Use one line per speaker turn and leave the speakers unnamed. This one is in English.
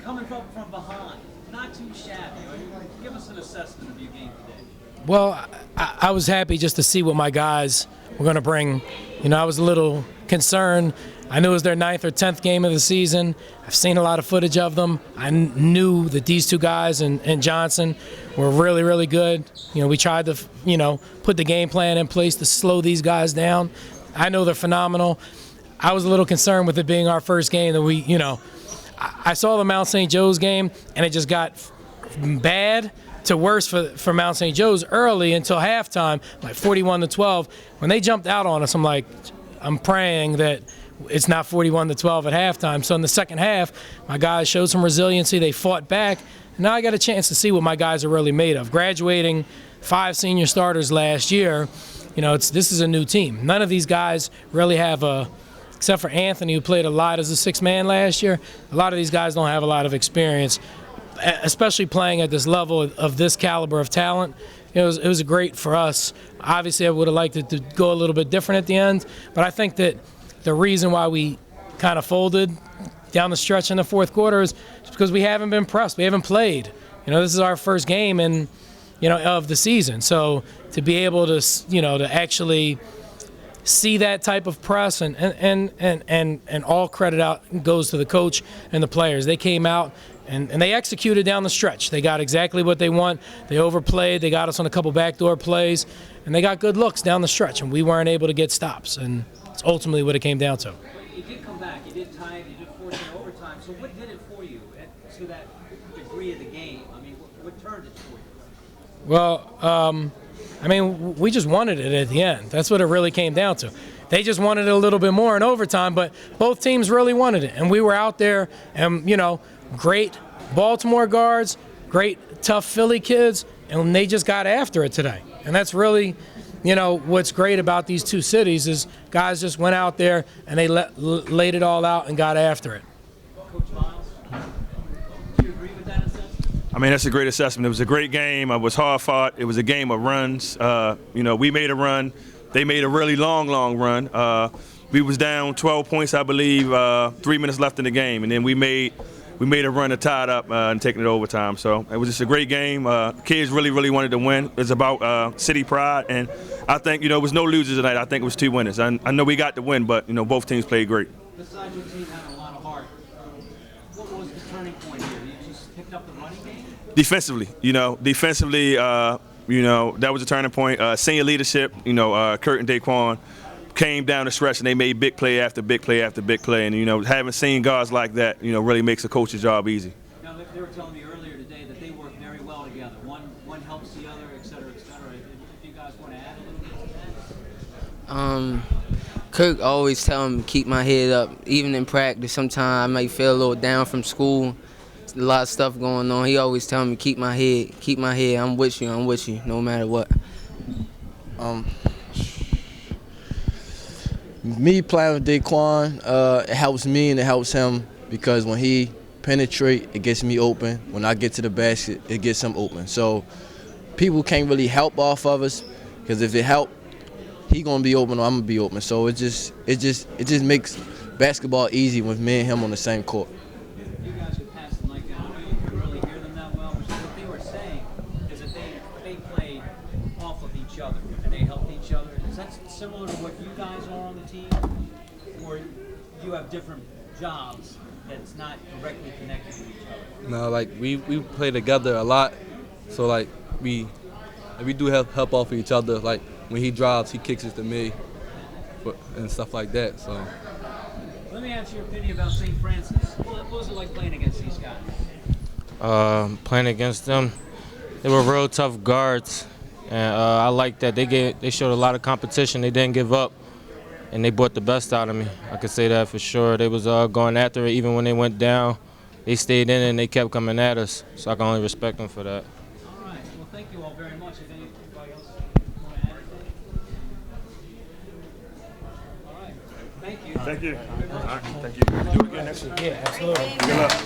coming from behind, not too shabby. Give us an assessment of your game today.
Well, I was happy just to see what my guys were going to bring. You know, I was a little concerned. I knew it was their 9th or 10th game of the season. I've seen a lot of footage of them. I knew that these two guys and Johnson were really, really good. You know, we tried to, put the game plan in place to slow these guys down. I know they're phenomenal. I was a little concerned with it being our first game that I saw the Mount St. Joe's game, and it just got bad to worse for Mount St. Joe's early until halftime, like 41-12. When they jumped out on us, I'm praying that it's not 41-12 at halftime. So in the second half, my guys showed some resiliency. They fought back. And now I got a chance to see what my guys are really made of. Graduating 5 senior starters last year, this is a new team. None of these guys really have except for Anthony, who played a lot as a 6th man last year, a lot of these guys don't have a lot of experience, especially playing at this level of this caliber of talent. It was great for us. Obviously, I would have liked it to go a little bit different at the end, but I think that the reason why we kind of folded down the stretch in the fourth quarter is because we haven't been pressed. We haven't played. This is our first game of the season. So to be able to actually see that type of press and all credit out goes to the coach and the players. They came out and they executed down the stretch. They got exactly what they want. They overplayed. They got us on a couple backdoor plays, and they got good looks down the stretch, and we weren't able to get stops. And it's ultimately what it came down to.
You did come back. You did tie it. You did force it overtime. So what did it for you to that degree of the game? I mean, what turned it for you?
Well, we just wanted it at the end. That's what it really came down to. They just wanted it a little bit more in overtime, but both teams really wanted it. And we were out there and, great Baltimore guards, great tough Philly kids, and they just got after it today. And that's really, what's great about these two cities is guys just went out there and they laid it all out and got after it.
Coach Myles, do you agree with that assessment?
That's a great assessment. It was a great game. It was hard fought. It was a game of runs. We made a run. They made a really long run. We was down 12 points, I believe, 3 minutes left in the game, and then we made a run to tie it up and taking it to overtime. So it was just a great game. Kids really, really wanted to win. It's about city pride, and I think it was no losers tonight. I think it was 2 winners. I know we got the win, but both teams played great.
Besides your team having a lot of heart, what was the turning point here? You just picked up the running game?
Defensively, that was a turning point. Senior leadership, Kurt and Daquan came down the stretch and they made big play after big play after big play. And, having seen guards like that, really makes a coach's job easy.
Now, they were telling me earlier today that they work very well together. One helps the other, et cetera, et cetera. If you guys want to add a little bit to that?
Kirk always tell me to keep my head up. Even in practice, sometimes I might feel a little down from school. A lot of stuff going on. He always telling me keep my head. I'm with you, no matter what.
Me playing with Daquan, it helps me and it helps him because when he penetrate, it gets me open. When I get to the basket, it gets him open. So people can't really help off of us because if they help, he gonna be open or I'm gonna be open. So it just makes basketball easy with me and him on the same court.
You guys could pass the mic down. I know you can really hear them that well. What they were saying is that they played off of each other and they helped each other. Is that similar to what you guys are on the team, or you have different jobs that's not directly connected to each other?
No, we play together a lot, so we do help off of each other. Like when he drives, he kicks it to me, and stuff like that. So.
Let me ask your opinion about St. Francis. What was it like playing against these guys?
Playing against them, they were real tough guards, and I like that they showed a lot of competition. They didn't give up, and they brought the best out of me. I could say that for sure. They was going after it even when they went down. They stayed in and they kept coming at us, so I can only respect them for that.
All right. Well, thank you all very much. If anybody else want to add anything? All right. Thank you.
Thank you. All right, thank you. Do it again next year.
Yeah, absolutely.
Good luck.